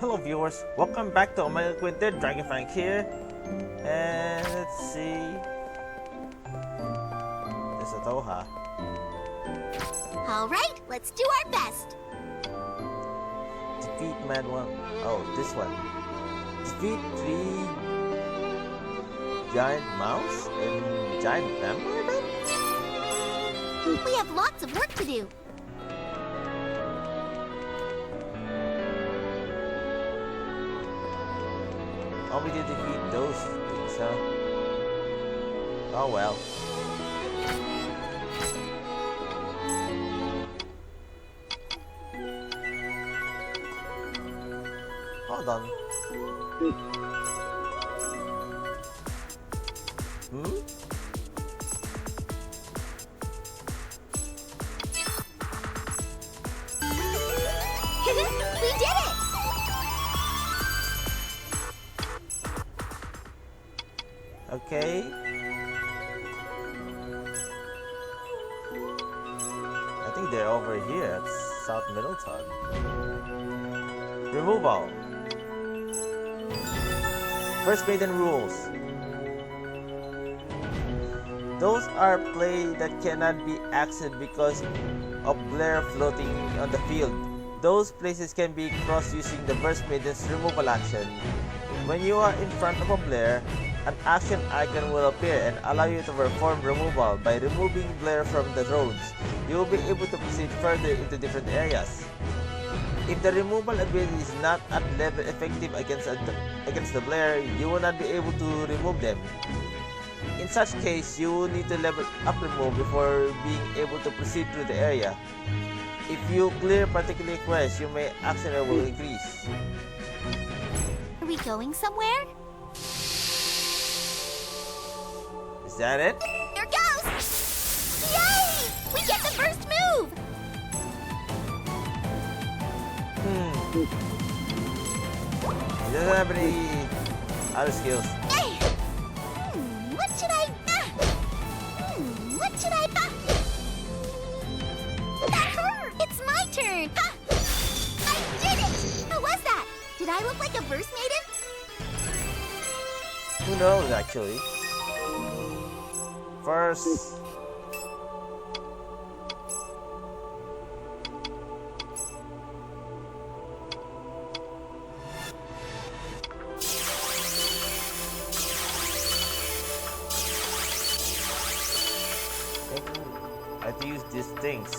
Hello viewers, welcome back to Omega Quintet, Dragon Frank here. And let's see. There's Otoha. Alright, let's do our best. Defeat Mad One. Oh, this one. Defeat 3 giant mouse and giant vampire men? We have lots of work to do. Want me to defeat those things, huh? Oh well. Hold on. We did it! Okay. I think they're over here at South Middleton. Removal. First maiden rules. Those are play that cannot be accessed because of glare floating on the field. Those places can be crossed using the First Maiden's removal action. When you are in front of a glare, an action icon will appear and allow you to perform removal. By removing glare from the roads, you will be able to proceed further into different areas. If the removal ability is not at level effective against the glare, you will not be able to remove them. In such case, you will need to level up remove before being able to proceed through the area. If you clear particular quests, your action level will increase. Are we going somewhere? Is that it? There goes! Yay! We get the first move! He doesn't have any other skills. Hey! What should I... what should I... That hurt! It's my turn! I did it! How was that? Did I look like a Verse Maiden? Who knows, actually? First... I have to use these things.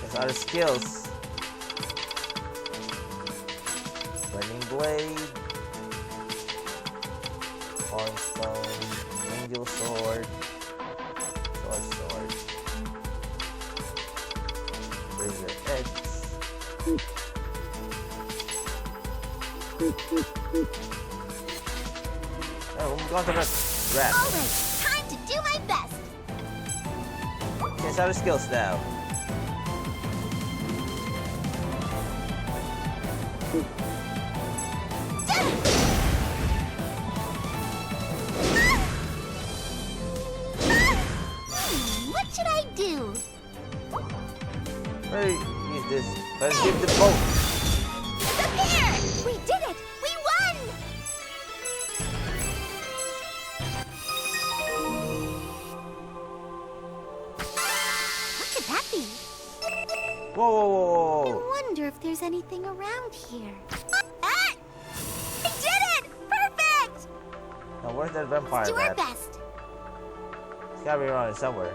There's other skills. Burning Blade, Hornstone, Angel Sword, Sword, Razor Edge. Oh, we've gone to the rat. Alright, time to do my best! There's other skills now. What should I do? Hey, use this. Let's give the boat. Disappear! anything around here. Ah! I did it! Perfect! Now where's that vampire Do our at? best. It's gotta be around here somewhere.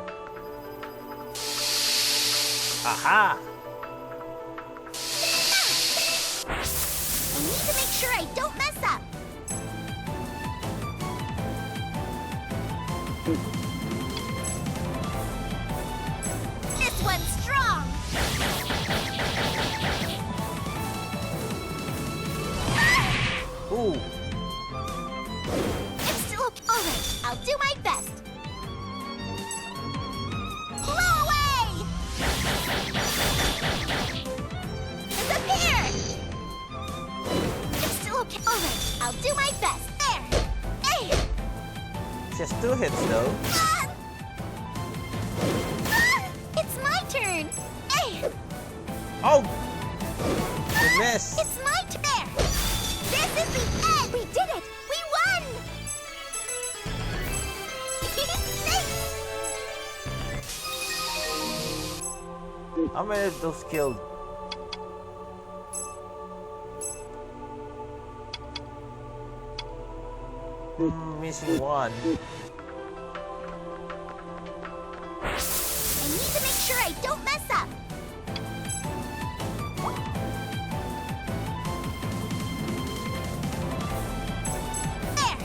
Aha! I need to make sure I don't mess up. This one's strong. Ooh! I'm still okay. All right, I'll do my best. Blow away! Disappear! I'm still okay. All right, I'll do my best. There. Hey! Just 2 hits though. Ah! Ah! It's my turn. Hey! Oh! You missed! It's my turn. There. This is the end. We did it. We won. Thanks. How many of those killed? Missing one. I need to make sure I don't mess up. There.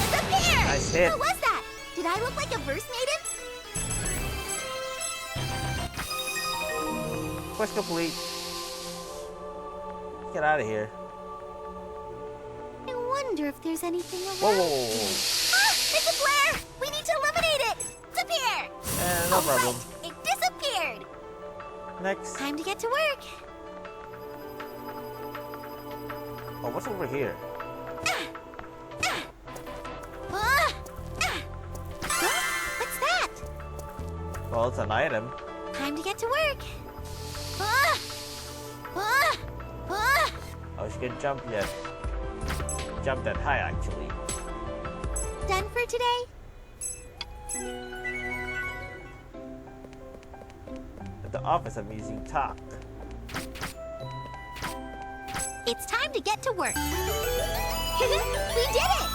Disappear! Nice hit. What was that? Did I look like a verse maiden? Quest complete. Get out of here. I wonder if there's anything around. Whoa, whoa, whoa, whoa. Ah! It's a flare! We need to eliminate it! Disappear! No All problem. right, it disappeared! Next. Time to get to work. Oh, what's over here? What's that? Well, it's an item. Time to get to work. Ah! Ah! Ah! Oh, she can jump yet. Jump that high, actually. Done for today? At the office, I'm using talk. It's time to get to work. We did it!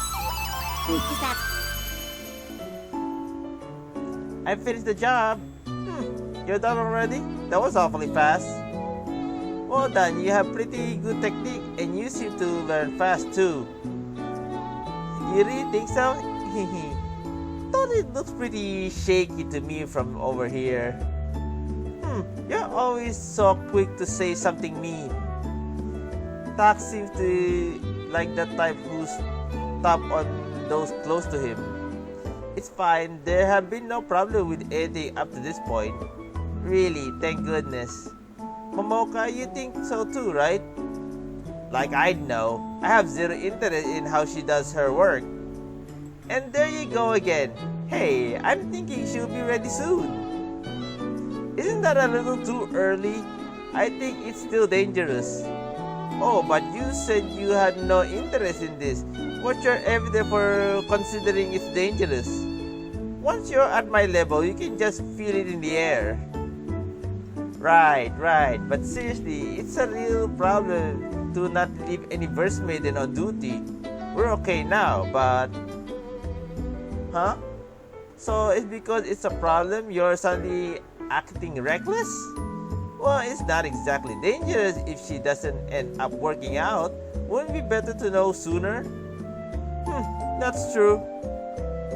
Is that... I finished the job. You're done already? That was awfully fast. Well done, you have pretty good technique and you seem to learn fast too. You really think so? Thought it looks pretty shaky to me from over here. You're always so quick to say something mean. Tak seems to like the type who's top on those close to him. It's fine, there have been no problem with anything up to this point. Really, thank goodness. Momoka, you think so too, right? Like I'd know. I have zero interest in how she does her work. And there you go again. Hey, I'm thinking she'll be ready soon. Isn't that a little too early? I think it's still dangerous. Oh, but you said you had no interest in this. What's your evidence for considering it's dangerous? Once you're at my level, you can just feel it in the air. Right. But seriously, it's a real problem to not leave any verse maiden on duty. We're okay now, but... Huh? So it's because it's a problem you're suddenly acting reckless? Well, it's not exactly dangerous if she doesn't end up working out. Wouldn't it be better to know sooner? That's true.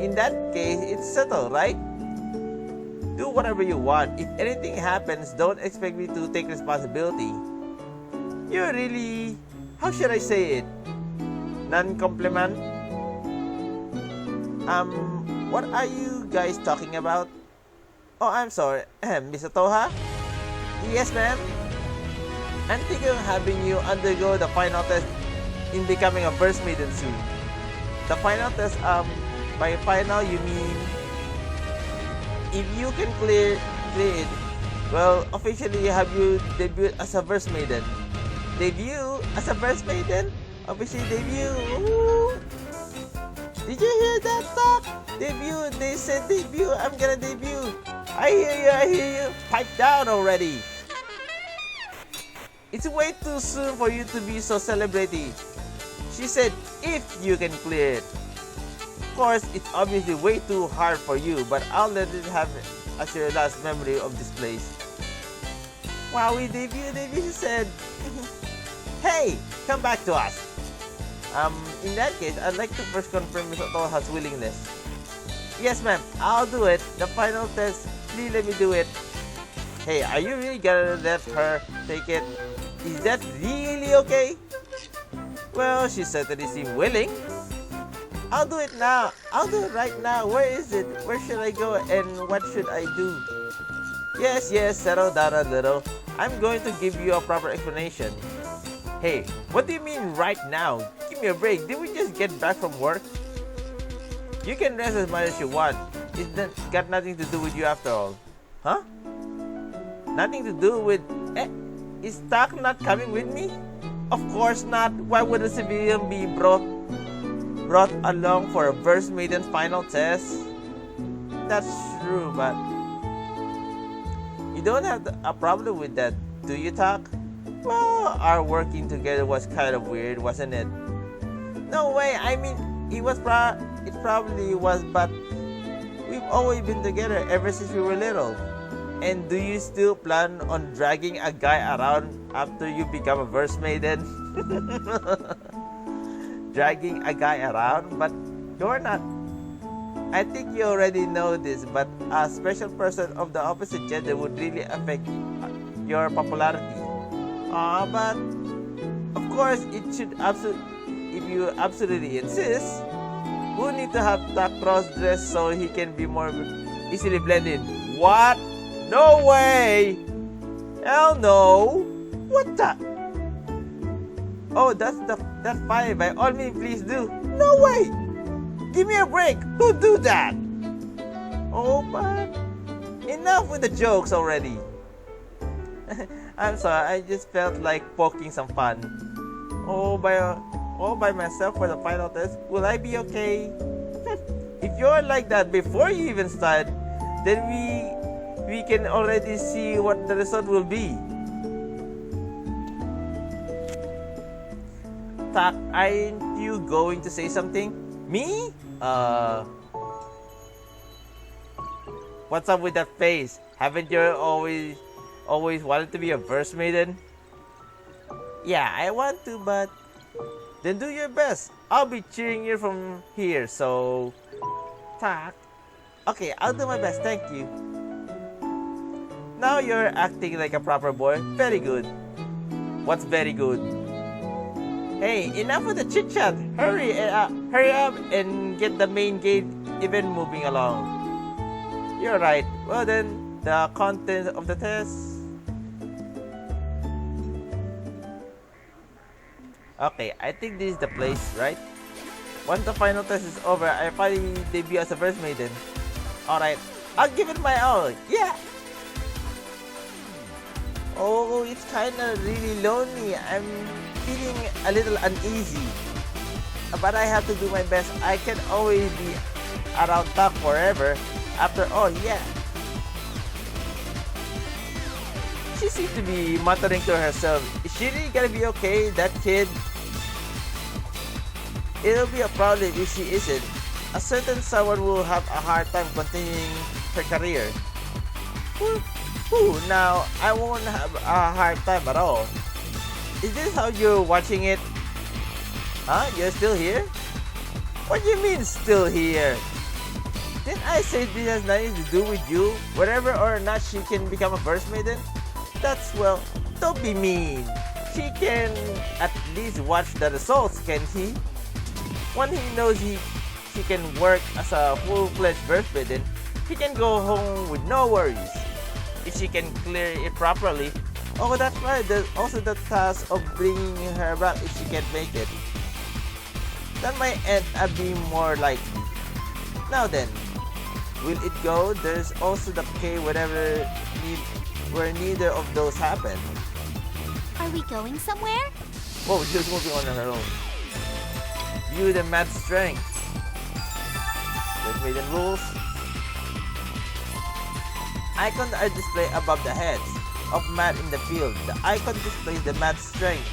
In that case, it's settled, right? Do whatever you want. If anything happens, don't expect me to take responsibility. You're really... how should I say it? Non-compliment? What are you guys talking about? Oh, I'm sorry. Miss Otoha? Yes, ma'am? I'm thinking of having you undergo the final test in becoming a first maiden soon. The final test, by final you mean... if you can clear it, well, officially have you debuted as a verse maiden. Debut as a verse maiden? Officially debut. Ooh. Did you hear that talk? Debut. They said debut. I'm gonna debut. I hear you, I hear you. Pipe down already. It's way too soon for you to be so celebrity. She said if you can clear it. Of course, it's obviously way too hard for you, but I'll let it have it as your last memory of this place. Wowie, Davey, she said. Hey, come back to us. In that case, I'd like to first confirm Miss Otoha's willingness. Yes, ma'am, I'll do it. The final test, please let me do it. Hey, are you really gonna let her take it? Is that really okay? Well, she certainly seemed willing. I'll do it now. I'll do it right now. Where is it? Where should I go and what should I do? Yes, settle down a little. I'm going to give you a proper explanation. Hey, what do you mean right now? Give me a break. Did we just get back from work? You can rest as much as you want. It's got nothing to do with you after all. Huh? Nothing to do with... is Tak not coming with me? Of course not. Why would a civilian be brought along for a Verse Maiden final test? That's true, but... You don't have a problem with that, do you, Tak? Well, our working together was kind of weird, wasn't it? No way, I mean, it probably was, but we've always been together ever since we were little. And do you still plan on dragging a guy around after you become a Verse Maiden? Dragging a guy around? But you're not. I think you already know this, but a special person of the opposite gender would really affect your popularity. But of course, it should if you absolutely insist, we'll need to have Tak cross-dress so he can be more easily blended. What? No way! Hell no! What the? Oh, that's fine. By all means, please do. No way! Give me a break. Who'd do that? Oh, but enough with the jokes already. I'm sorry. I just felt like poking some fun. All by myself for the final test. Will I be okay? If you're like that before you even start, then we can already see what the result will be. Tak, aren't you going to say something? Me? What's up with that face? Haven't you always wanted to be a Verse Maiden? Yeah, I want to, but then do your best. I'll be cheering you from here, so... Tak. Okay, I'll do my best, thank you. Now you're acting like a proper boy. Very good. What's very good? Hey, enough with the chit-chat. Hurry up and get the main gate event moving along. You're right. Well then, the content of the test. Okay, I think this is the place, right? Once the final test is over, I finally debut as a Verse Maiden. Alright, I'll give it my all. Yeah! Oh, it's kinda really lonely. I'm feeling a little uneasy. But I have to do my best. I can always be around Tak forever. After all, yeah. She seems to be muttering to herself. Is she really gonna be okay, that kid? It'll be a problem if she isn't. A certain someone will have a hard time continuing her career. Now, I won't have a hard time at all. Is this how you're watching it? Huh? You're still here? What do you mean, still here? Didn't I say this has nothing to do with you? Whether or not she can become a Verse Maiden? That's, well, don't be mean. She can at least watch the results, can't he? When he knows she can work as a full-fledged Verse Maiden, he can go home with no worries. If she can clear it properly. Oh, that's right. There's also the task of bringing her back if she can't make it. That might end up being more likely. Now then, will it go? There's also the K where neither of those happen. Are we going somewhere? Whoa, she's moving on her own. View the mad strength. Verse Maiden rules. Icons are displayed above the heads of mat in the field. The icon displays the mat's strength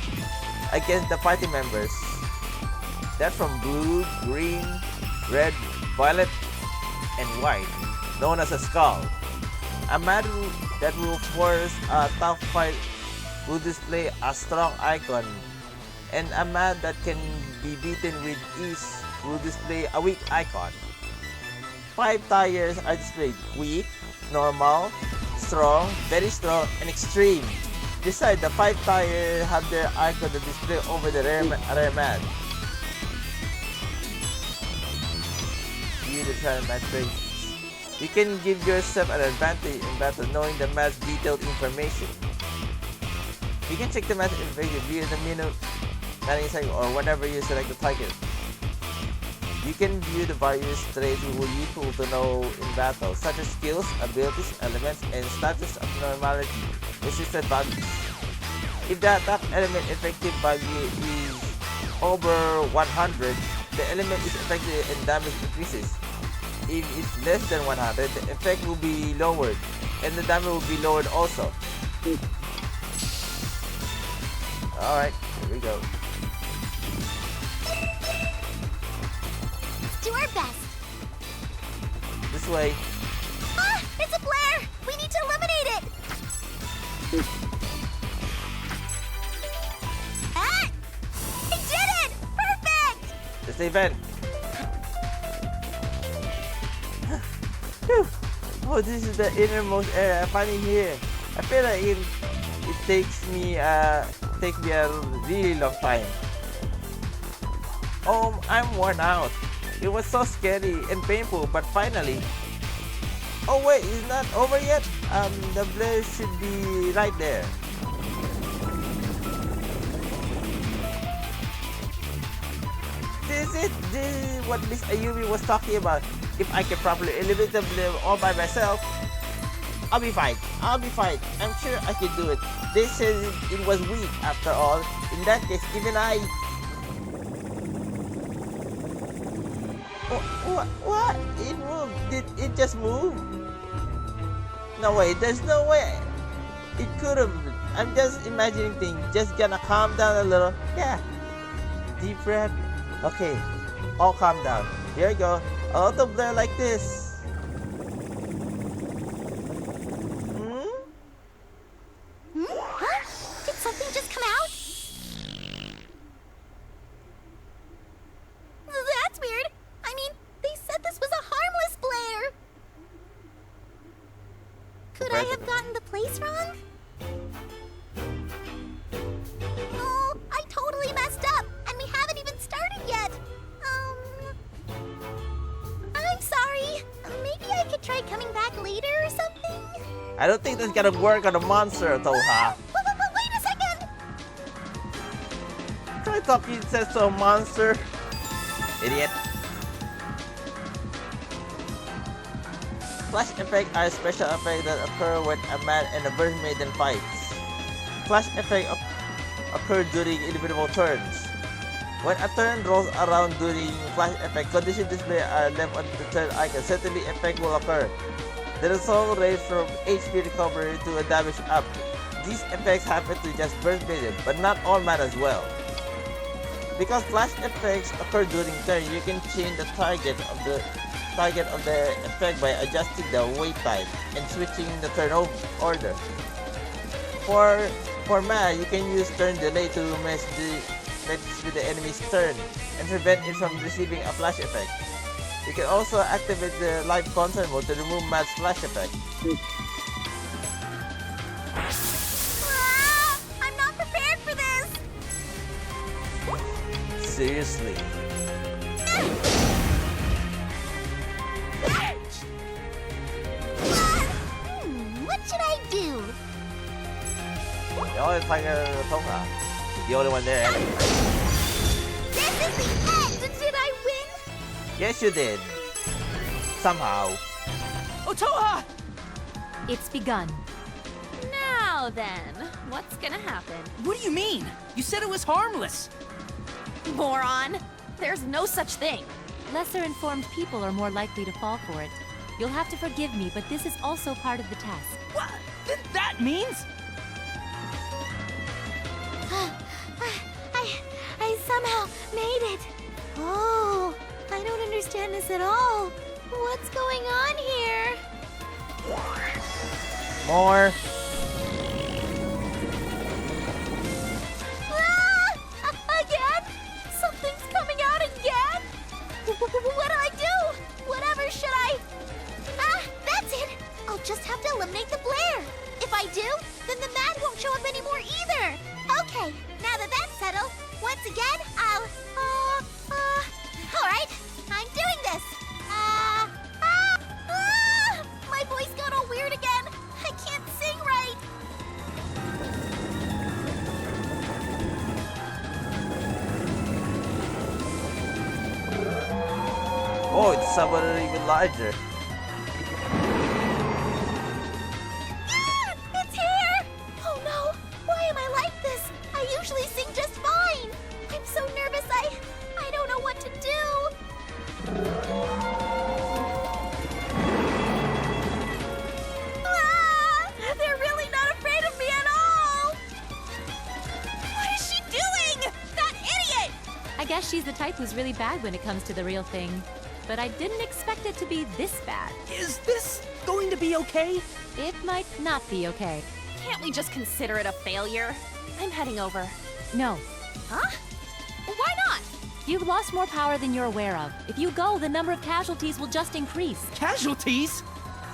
against the party members. That's from blue, green, red, violet, and white, known as a skull. A mat that will force a tough fight will display a strong icon, and a mat that can be beaten with ease will display a weak icon. 5 tires are displayed: weak, normal, strong, very strong, and extreme. Besides, the 5 tires have their icon to display over the rear mat. View the trial match traits. You can give yourself an advantage in battle knowing the match's detailed information. You can check the match information via the menu landing cycle or whenever you select the target. You can view the various traits you will useful to know in battle, such as skills, abilities, elements, and status of normality, resistant values. If the attack element effective value is over 100, the element is effective and damage increases. If it's less than 100, the effect will be lowered, and the damage will be lowered also. Alright, here we go. Do our best. This way. Ah! It's a Blair! We need to eliminate it! Ah! I did it! Perfect! This event. Phew. Oh, this is the innermost area. I find it here. I feel like it takes me a really long time. Oh, I'm worn out. It was so scary and painful, but finally. Oh wait, it's not over yet. The blaze should be right there. This is what Miss Ayumi was talking about. If I can properly eliminate the blaze all by myself, I'll be fine. I'm sure I can do it. They said it was weak after all. In that case, even I. What? It moved. Did it just move? No way. There's no way. It could have. I'm just imagining things. Just gonna calm down a little. Yeah. Deep breath. Okay. All calm down. Here we go. A lot of Blair like this. Huh? Did something just come out? That's weird. I mean, they said this was a harmless Blair. Could I have gotten the place wrong? Oh, I totally messed up, and we haven't even started yet. I'm sorry. Maybe I could try coming back later or something? I don't think that's gonna work on a monster, Otoha. Wait a second! Try talking sense to a monster. Idiot. Flash effects are special effects that occur when a man and a bird maiden fights. Flash effects occur during individual turns. When a turn rolls around during flash effect, condition display are left on the turn icon. Certainly effect will occur. The result ranges from HP recovery to a damage up. These effects happen to just burst maiden, but not all man as well. Because flash effects occur during turn, you can change the target of the effect by adjusting the wait time and switching the turn order. For mana, you can use turn delay to mess with the enemy's turn and prevent it from receiving a flash effect. You can also activate the live concert mode to remove Matt's flash effect. I'm not prepared for this! Seriously. What should I do? You always find Otoha. He's the only one there. This is the end! Did I win? Yes, you did. Somehow. Otoha! It's begun. Now then, what's gonna happen? What do you mean? You said it was harmless. Moron! There's no such thing. Lesser informed people are more likely to fall for it. You'll have to forgive me, but this is also part of the test. What? That means? I somehow made it. Oh, I don't understand this at all. What's going on here? More. Again? Something's coming out again? What do I do? Whatever should I... that's it. I'll just have to eliminate the Blair. If I do, then the Mad won't show up anymore either. Okay, now that that's settled, once again, I'll... Alright, I'm doing this. My voice got all weird again. I can't sing right. Oh, it's someone even larger. It's here! Oh no, why am I like this? I usually sing just fine. I'm so nervous, I don't know what to do. They're really not afraid of me at all. What is she doing? That idiot! I guess she's the type who's really bad when it comes to the real thing. But I didn't expect it to be this bad. Is this going to be okay? It might not be okay. Can't we just consider it a failure? I'm heading over. No. Huh? Why not? You've lost more power than you're aware of. If you go, the number of casualties will just increase. Casualties?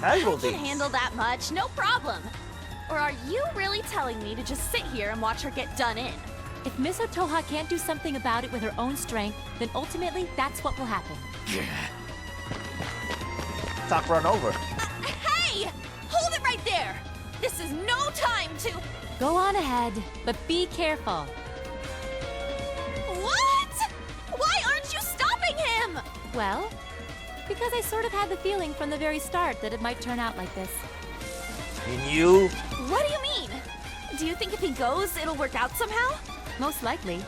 Casualties. Can handle that much, no problem. Or are you really telling me to just sit here and watch her get done in? If Miss Otoha can't do something about it with her own strength, then ultimately that's what will happen. Talk run over. Hey! Hold it right there! This is no time to... Go on ahead, but be careful. What? Why aren't you stopping him? Well, because I sort of had the feeling from the very start that it might turn out like this. And you? What do you mean? Do you think if he goes, it'll work out somehow? Most likely.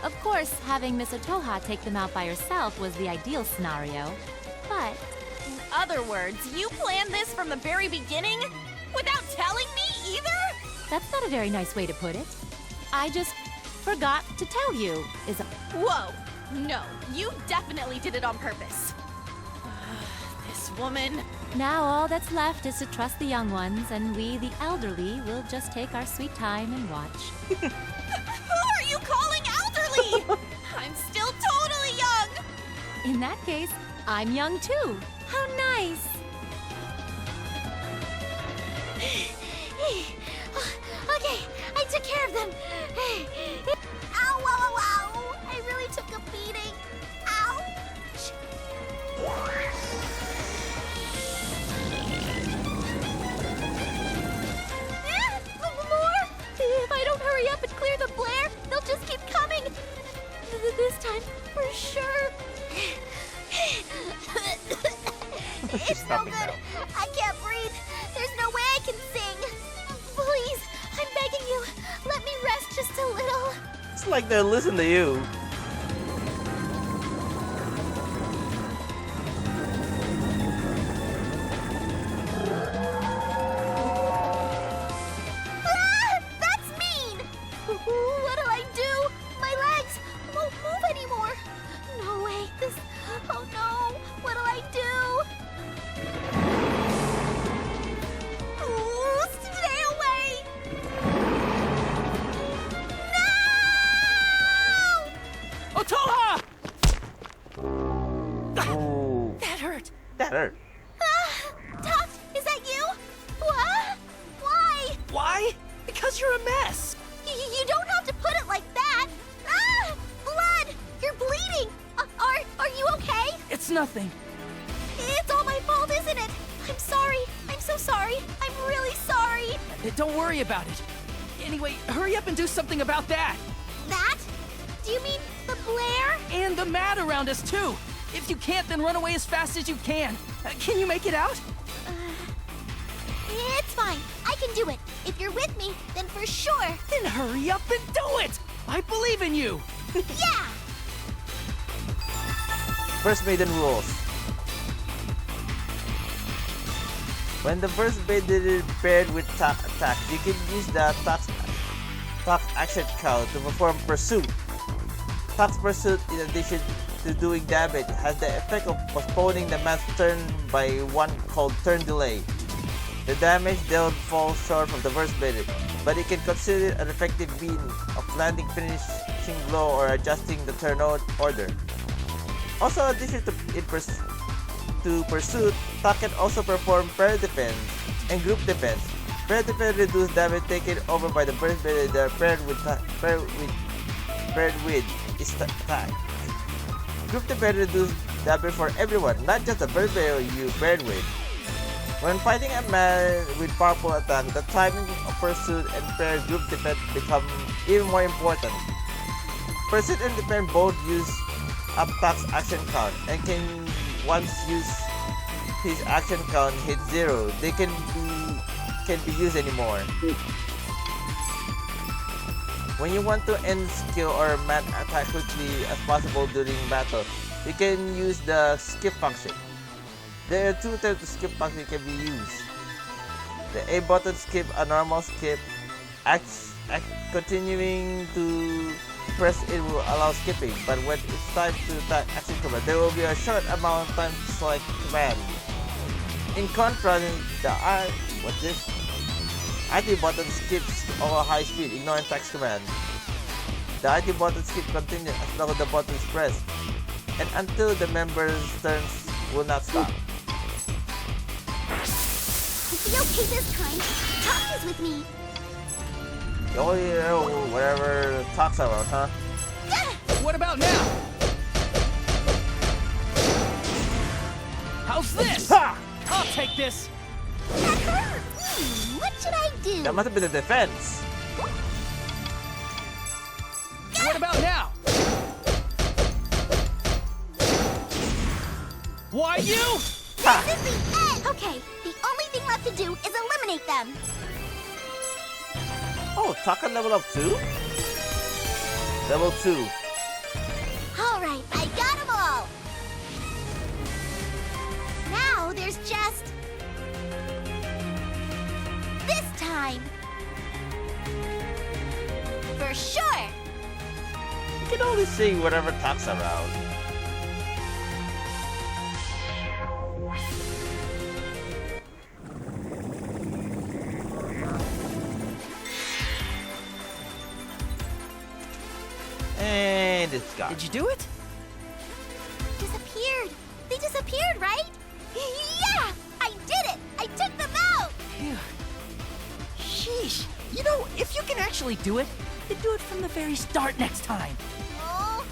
Of course, having Miss Otoha take them out by herself was the ideal scenario. But In other words, you planned this from the very beginning? Without telling me either? that's not a very nice way to put it. I just forgot to tell you, is a... Whoa! No, you definitely did it on purpose. This woman... Now all that's left is to trust the young ones, and we, the elderly, will just take our sweet time and watch. Who are you calling elderly? I'm still totally young! In that case, I'm young too. How nice! Okay, I took care of them. Ow, wow, wow, wow. I really took a beating. Ouch. More? If I don't hurry up and clear the Blair, they'll just keep coming. This time, for sure. It's no Stopping good. now. I can't breathe. There's no way I can sing. Please, I'm begging you. Let me rest just a little. It's like they're listening to you. That's mean. What'll I do? My legs won't move anymore. No way. This. Oh no. What'll I do? Ooh, stay away. No! Otoha! Ooh, That hurt. that hurt. Doc, is that you? What? Why? Why? Because you're a mess. You don't have to put it like that. Blood! You're bleeding. Are you okay? It's nothing. It's all my fault, isn't it? I'm sorry. I'm so sorry. I'm really sorry. Don't worry about it. Anyway, hurry up and do something about that. That? Do you mean the Blair? And the Mad around us, too. If you can't, then run away as fast as you can. Can you make it out? It's fine. I can do it. If you're with me, then for sure. Then hurry up and do it! I believe in you! Yeah! First maiden rules. When the burst maiden is paired with attack, you can use the attack action count to perform pursuit. Attack pursuit, in addition to doing damage, has the effect of postponing the man's turn by one called turn delay. The damage dealt falls short of the burst maiden, but it can consider an effective means of landing finishing blow or adjusting the turn order. Also, in addition to pursuit, attack can also perform pair defense and group defense. Pair defense reduces damage taken over by the burst maiden that are paired with its attack. Group defense reduces damage for everyone, not just the burst maiden you paired with. When fighting a man with powerful attack, the timing of pursuit and paired group defense become even more important. Pursuit and defense both use attack's action count, and once his action count hits 0, they can't be used anymore. When you want to end skill or man attack quickly as possible during battle, you can use the skip function. There are two types of skip function can be used. The A button skip, a normal skip. Continuing to press it will allow skipping, but when it's time to attack action command, there will be a short amount of time to select command. In contrast, the IT button skips all high speed, ignoring text command. The IT button skip continues as long as the button is pressed, and until the member's turns will not stop. Is he okay this time? Talk is with me. You only know whatever talks around, huh? What about now? How's this? Ha! I'll take this. That hurt. What should I do? That must have been the defense. What about now? Why you? Ha! This is the end. Okay, the only thing left to do is eliminate them. Oh, Taka level up 2? Level 2. All right, I got them all. Now there's just this time. For sure. You can only see whatever talks around. And it's gone. Did you do it? Disappeared. They disappeared, right? Yeah! I did it! I took them out! Phew. Sheesh. You know, if you can actually do it, then do it from the very start next time. Oh,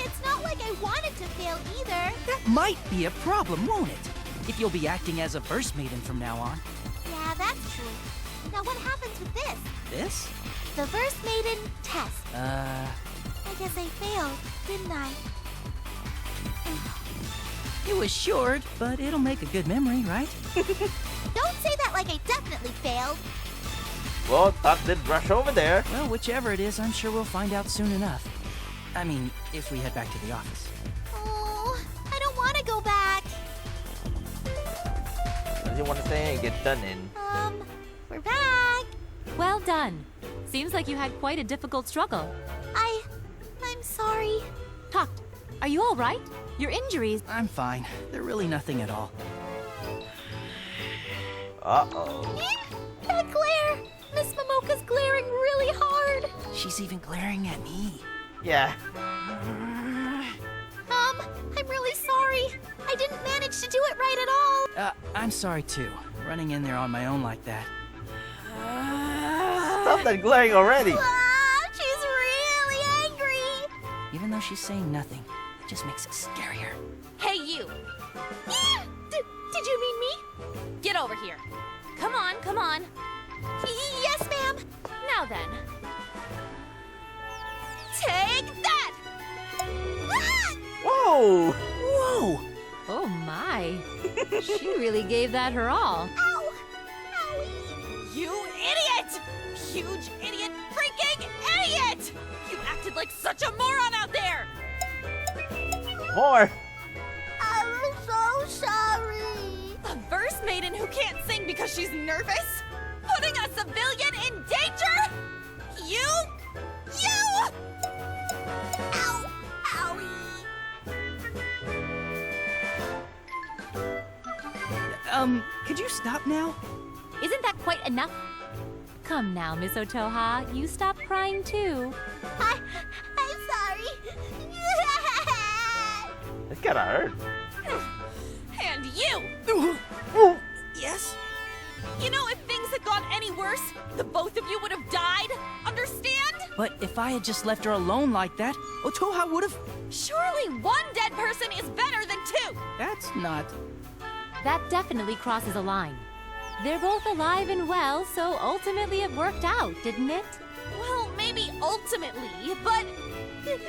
it's not like I wanted to fail either. That might be a problem, won't it? If you'll be acting as a burst maiden from now on. Yeah, that's true. Now what happens with this? This? The Verse Maiden test. I I guess I failed, didn't I? It was short, but it'll make a good memory, right? Don't say that like I definitely failed. Well, Tuck did brush over there. Well, whichever it is, I'm sure we'll find out soon enough. I mean, if we head back to the office. Oh, I don't want to go back. Does you want to stay and get done in? We're back. Well done. Seems like you had quite a difficult struggle. I'm sorry. Talk. Are you all right? Your injuries... I'm fine. They're really nothing at all. Uh-oh. That glare! Miss Momoka's glaring really hard. She's even glaring at me. Yeah. I'm really sorry. I didn't manage to do it right at all. I'm sorry too. Running in there on my own like that. Stop that glaring already. She's really angry. Even though she's saying nothing, it just makes it scarier. Hey, you! Did you mean me? Get over here. Come on, come on. Yes, ma'am. Now then. Take that! Ah! Whoa! Whoa! Oh my. She really gave that her all. Ow! Owie! You idiot! Huge idiot freaking idiot! You acted like such a moron out there! More! I'm so sorry. A verse maiden who can't sing because she's nervous? Putting a civilian in danger? You? Ow! Owie! Could you stop now? Isn't that quite enough? Come now, Miss Otoha. You stop crying too. I'm sorry. It kinda hurt. And you! Yes? You know, if things had gone any worse, the both of you would have died. Understand? But if I had just left her alone like that, Otoha would have... Surely one dead person is better than two! That's not... That definitely crosses a line. They're both alive and well, so ultimately it worked out, didn't it? Well, maybe ultimately, but It's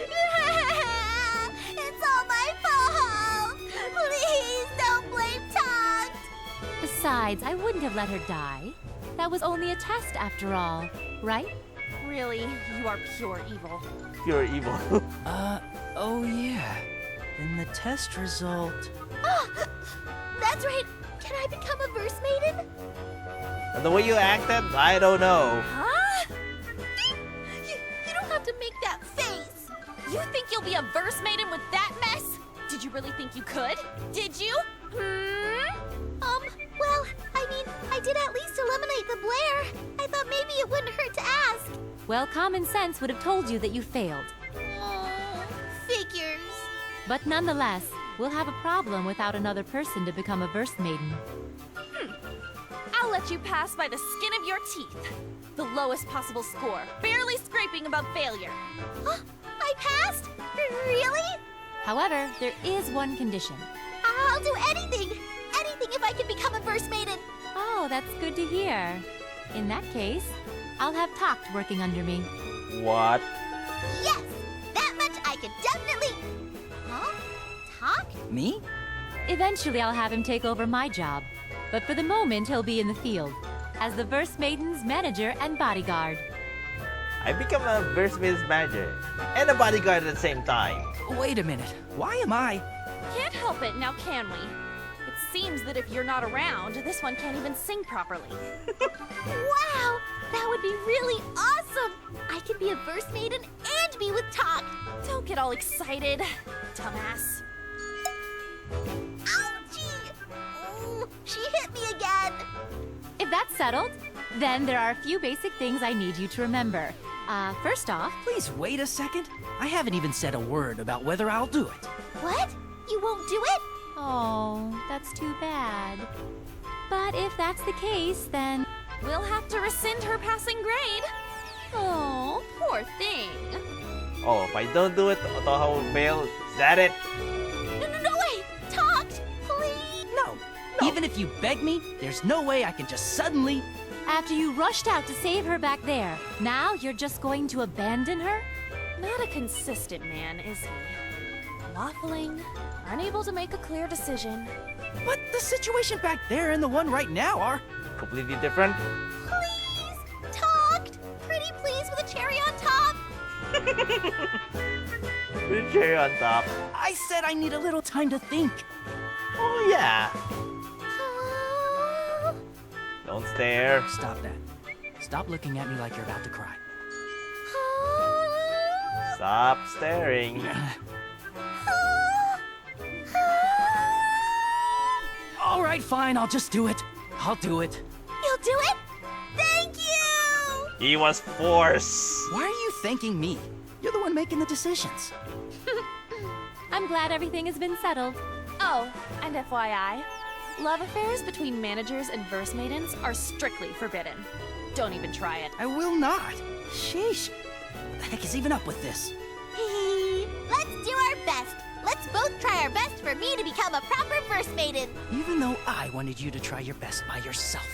all my fault. Please don't blame Todd. Besides, I wouldn't have let her die. That was only a test after all, right? really, you are pure evil. Pure evil. Oh yeah. Then the test result... That's right. Can I become a verse maiden? And the way you acted, I don't know. Huh? You don't have to make that face. You think you'll be a verse maiden with that mess? Did you really think you could? Did you? Well, I mean, I did at least eliminate the Blair. I thought maybe it wouldn't hurt to ask. Well, common sense would have told you that you failed. Oh, figures. But nonetheless, we'll have a problem without another person to become a verse maiden. I'll let you pass by the skin of your teeth. The lowest possible score, barely scraping above failure. I passed? Really? However, there is one condition. I'll do anything. Anything if I can become a verse maiden. Oh, that's good to hear. In that case, I'll have Takt working under me. What? Yes, that much I could definitely... Huh? Talk? Me? Eventually, I'll have him take over my job. But for the moment, he'll be in the field as the Verse Maiden's manager and bodyguard. I become a Verse Maiden's manager and a bodyguard at the same time. Wait a minute. Why am I... Can't help it, now can we? It seems that if you're not around, this one can't even sing properly. Wow, that would be really awesome. I could be a verse maiden and be with Talk. Don't get all excited, dumbass. Ouchie! Oh, she hit me again. If that's settled, then there are a few basic things I need you to remember. First off, Please wait a second. I haven't even said a word about whether I'll do it. What? You won't do it? oh, that's too bad. But if that's the case, then... We'll have to rescind her passing grade. Oh, poor thing. Oh, if I don't do it, Otoha will fail. Is that it? No way! Talk, please. No. Even if you beg me, there's no way I can just suddenly... After you rushed out to save her back there, now you're just going to abandon her? Not a consistent man, is he? Waffling, unable to make a clear decision. But the situation back there and the one right now are... Completely different? Please! Talked! Pretty please with a cherry on top! With a cherry on top. I said I need a little time to think. Oh yeah. Don't stare. Stop that. Stop looking at me like you're about to cry. Stop staring. All right, fine, I'll just do it. I'll do it. You'll do it? Thank you! He was forced. Why are you thanking me? You're the one making the decisions. I'm glad everything has been settled. Oh, and FYI, love affairs between managers and verse maidens are strictly forbidden. Don't even try it. I will not. Sheesh. What the heck is even up with this? Let's do our best. Let's both try our best for me to become a proper verse maiden. Even though I wanted you to try your best by yourself.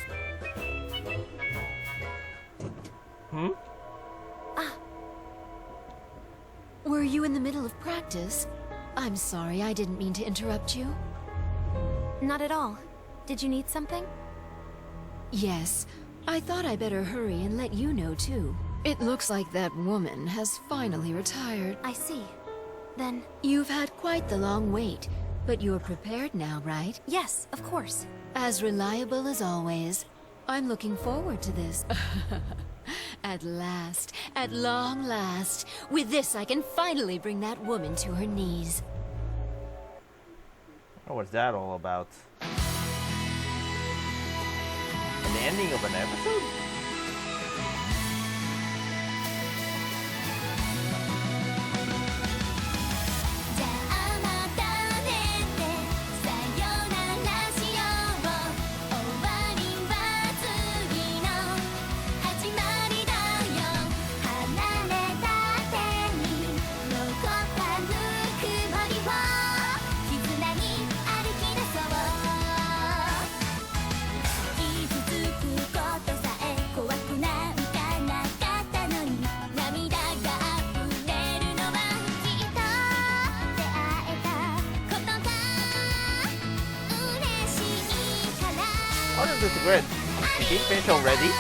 Were you in the middle of practice? I'm sorry, I didn't mean to interrupt you. Not at all. Did you need something? Yes, I thought I better hurry and let you know too. It looks like that woman has finally retired. I see. Then, You've had quite the long wait, but you're prepared now, right? yes, of course. As reliable as always. I'm looking forward to this. At last, at long last, with this I can finally bring that woman to her knees. What was that all about? And the ending of an episode? Oh, this is great. Is he finished already?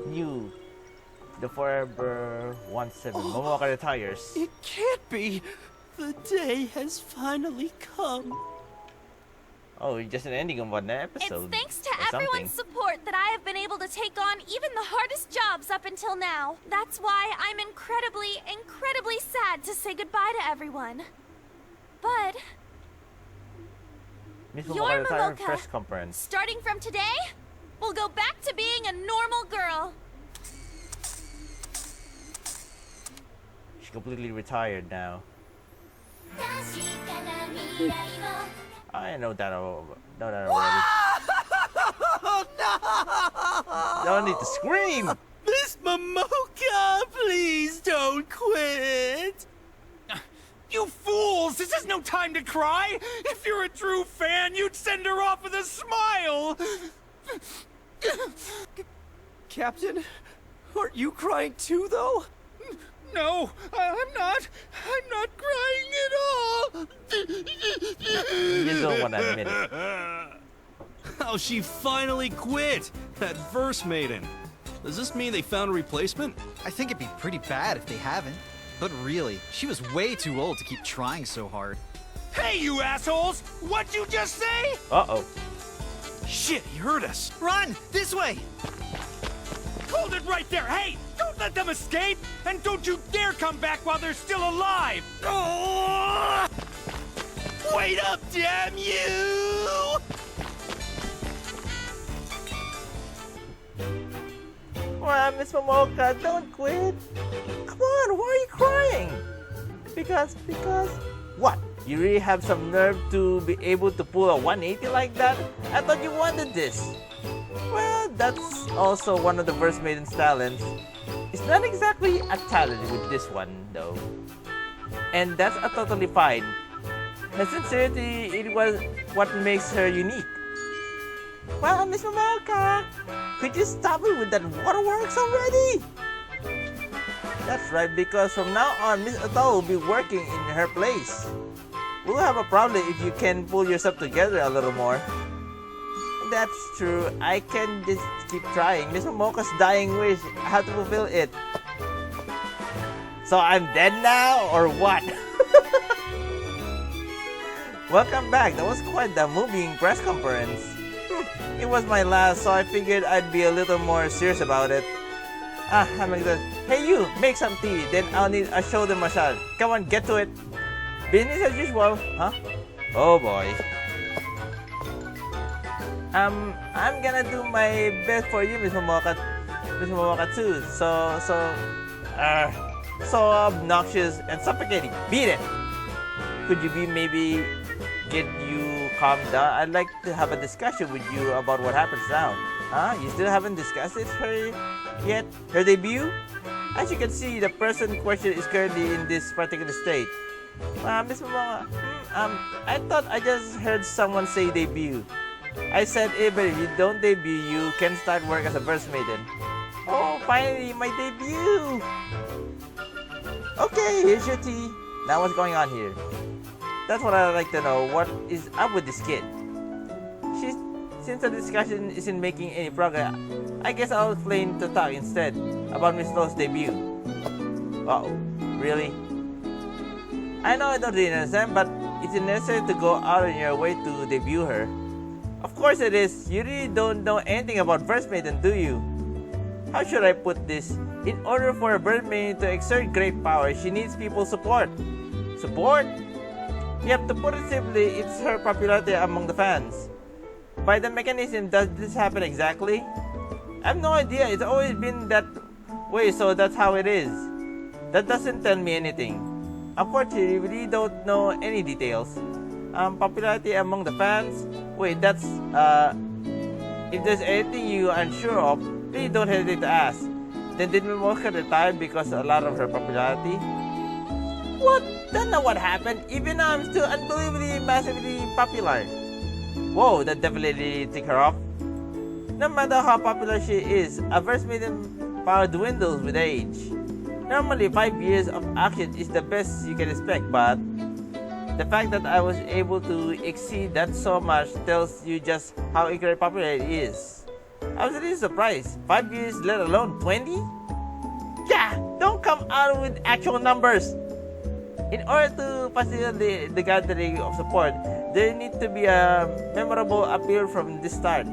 New. The Forever 17. Momoka retires. It can't be! The day has finally come. Oh, just an ending of one episode. It's thanks to or something. everyone's support that I have been able to take on even the hardest jobs up until now. That's why I'm incredibly, incredibly sad to say goodbye to everyone. But Miss Your Momoka retired Momoka. press conference. starting from today, we'll go back to being a normal girl. She's completely retired now. I know that already. Oh, no! Don't need to scream! Miss Momoka, please don't quit! You fools! This is no time to cry! If you're a true fan, you'd send her off with a smile! Captain, aren't you crying too, though? No, I'm not. I'm not crying at all. You don't want to admit it. Oh, she finally quit! That verse maiden. Does this mean they found a replacement? I think it'd be pretty bad if they haven't. But really, she was way too old to keep trying so hard. Hey, you assholes! What'd you just say? Uh-oh. Shit, he heard us. Run! This way! Hold it right there! Hey! Don't let them escape! And don't you dare come back while they're still alive! Oh! Wait up, damn you! Well, Miss Momoka, don't quit. Come on, why are you crying? Because, what? You really have some nerve to be able to pull a 180 like that? I thought you wanted this. Well, that's also one of the Verse Maiden's talents. It's not exactly a talent with this one, though. And that's totally fine. Her sincerity, it was what makes her unique. Well, Miss Momoka, could you stop it with that waterworks already? That's right, because from now on, Miss Otoha will be working in her place. We'll have a problem if you can pull yourself together a little more. That's true. I can just keep trying. Miss Momoka's dying wish. I have to fulfill it. So I'm dead now, or what? Welcome back. That was quite the moving press conference. It was my last, so I figured I'd be a little more serious about it. I'm like this. Hey you, make some tea. Then I'll need a shoulder massage. Come on, get to it. Business as usual, huh? Oh boy. I'm gonna do my best for you, Miss Momoka too. So obnoxious and suffocating. Beat it. Could you maybe get you calmed down? I'd like to have a discussion with you about what happens now. Huh? You still haven't discussed it yet? Her debut? As you can see, the person in question is currently in this particular state. Miss Momoka, I thought I just heard someone say debut. I said, but if you don't debut, you can start work as a first maiden. Oh, finally, my debut! Okay, here's your tea. Now what's going on here? That's what I'd like to know. What is up with this kid? Since the discussion isn't making any progress, I guess I'll explain to talk instead about Miss Lowe's debut. Oh, really? I know I don't really understand, but is it necessary to go out of your way to debut her? Of course it is. You really don't know anything about First Maiden, do you? How should I put this? In order for a Bird Maiden to exert great power, she needs people's support. Support? Yep, to put it simply, it's her popularity among the fans. By the mechanism, does this happen exactly? I have no idea. It's always been that way, so that's how it is. That doesn't tell me anything. Unfortunately, we really don't know any details. Popularity among the fans? Wait, that's, if there's anything you are unsure of, please don't hesitate to ask. Then did Momoka retire because of a lot of her popularity? What? That's not what happened. Even now, I'm still unbelievably, massively popular. Whoa, that definitely took her off. No matter how popular she is, a First Maiden power dwindles with age. Normally, 5 years of action is the best you can expect, but the fact that I was able to exceed that so much tells you just how incredibly popular it is. I was really surprised. 5 years, let alone 20? Yeah, don't come out with actual numbers. In order to facilitate the gathering of support, there needs to be a memorable appeal from the start.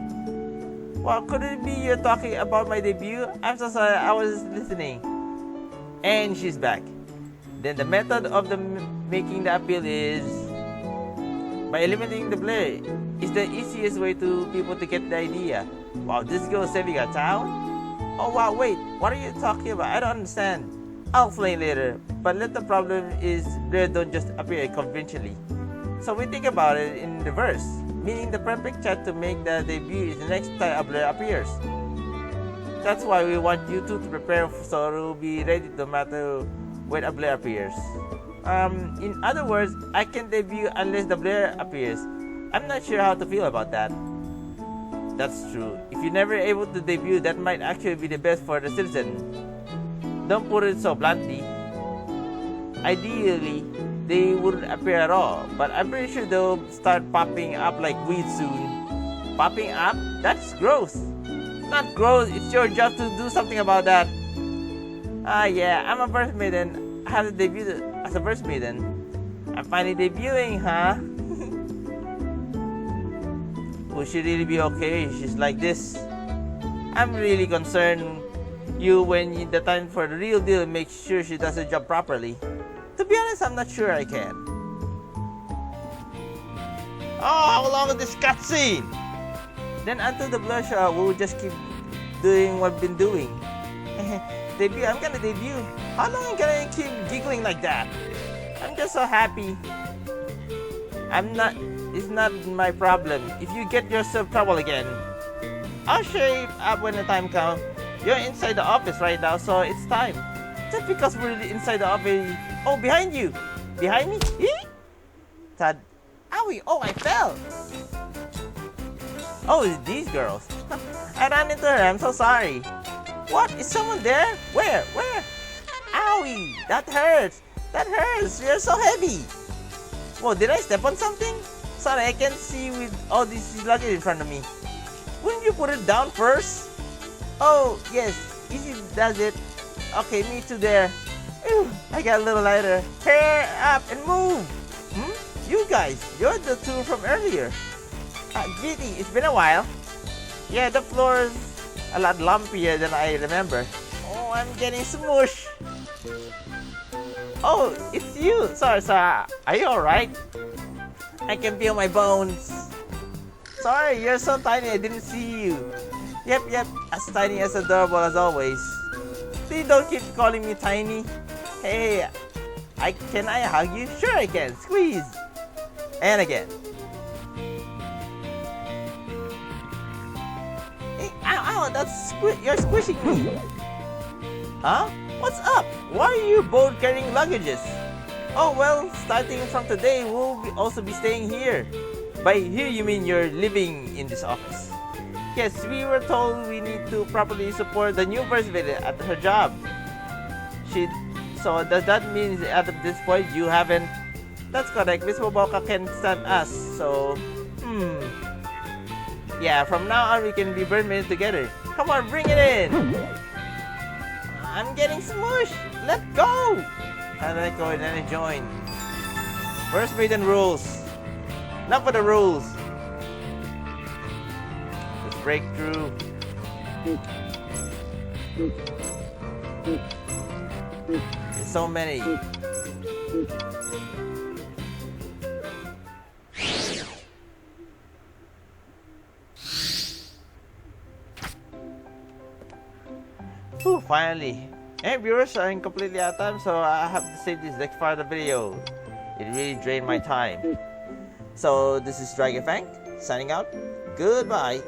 Well, could it be you're talking about my debut? I'm so sorry, I was listening. And she's back. Then the method of making the appeal is by eliminating the blur. It's the easiest way to people to get the idea. Wow, this girl is saving a town? Oh wow, wait, what are you talking about? I don't understand. I'll explain later, but the problem is blur don't just appear conventionally. So we think about it in reverse, meaning the perfect shot to make the debut is the next time a blur appears. That's why we want you two to prepare so you'll be ready no matter when a blur appears. In other words, I can debut unless the blur appears. I'm not sure how to feel about that. That's true. If you're never able to debut, that might actually be the best for the citizen. Don't put it so bluntly. Ideally, they wouldn't appear at all, but I'm pretty sure they'll start popping up like weeds soon. Popping up? That's gross. Not gross, it's your job to do something about that. Yeah, I'm a First Maiden. I have to debut as a First Maiden. I'm finally debuting, huh? Will she really be okay if she's like this? I'm really concerned when the time for the real deal, make sure she does her job properly. To be honest, I'm not sure I can. Oh, how long is this cutscene? Then until the blur show, we'll just keep doing what we've been doing. Debut, I'm gonna debut. How long am I gonna keep giggling like that? I'm just so happy. It's not my problem. If you get yourself trouble again, I'll shave up when the time comes. You're inside the office right now, so it's time. Just because we're inside the office. Oh, behind you! Behind me? Tad. Owie! Oh, I fell! Oh, it's these girls. I ran into her. I'm so sorry. What? Is someone there? Where? Owie! That hurts! That hurts! You're so heavy! Whoa, did I step on something? Sorry, I can't see with all this luggage in front of me. Wouldn't you put it down first? Oh, yes. Easy does it. Okay, me too there. Ew, I got a little lighter. Hair up and move! You guys, you're the two from earlier. Giddy, it's been a while. Yeah, the floor's a lot lumpier than I remember. Oh, I'm getting smush. Oh, it's you. Sorry. Are you alright? I can feel my bones. Sorry, you're so tiny, I didn't see you. Yep, as tiny as adorable as always. Please don't keep calling me tiny. Hey, can I hug you? Sure I can. Squeeze. And again. Hey, ow, you're squishing me. Huh? What's up? Why are you both carrying luggages? Oh well, starting from today, we'll also be staying here. By here you mean you're living in this office. Yes, we were told we need to properly support the new first lady at her job. So does that mean at this point you haven't? That's correct, Miss Moboka can stand us, so... Yeah, from now on we can be burn maiden together. Come on, bring it in! I'm getting smushed! Let go! And then I go and then I join. First maiden rules. Enough for the rules. Let's break through. There's so many. Whew, finally. Hey viewers, I'm completely out of time, so I have to save this next part of the video. It really drained my time. So this is Dragon Fang, signing out. Goodbye.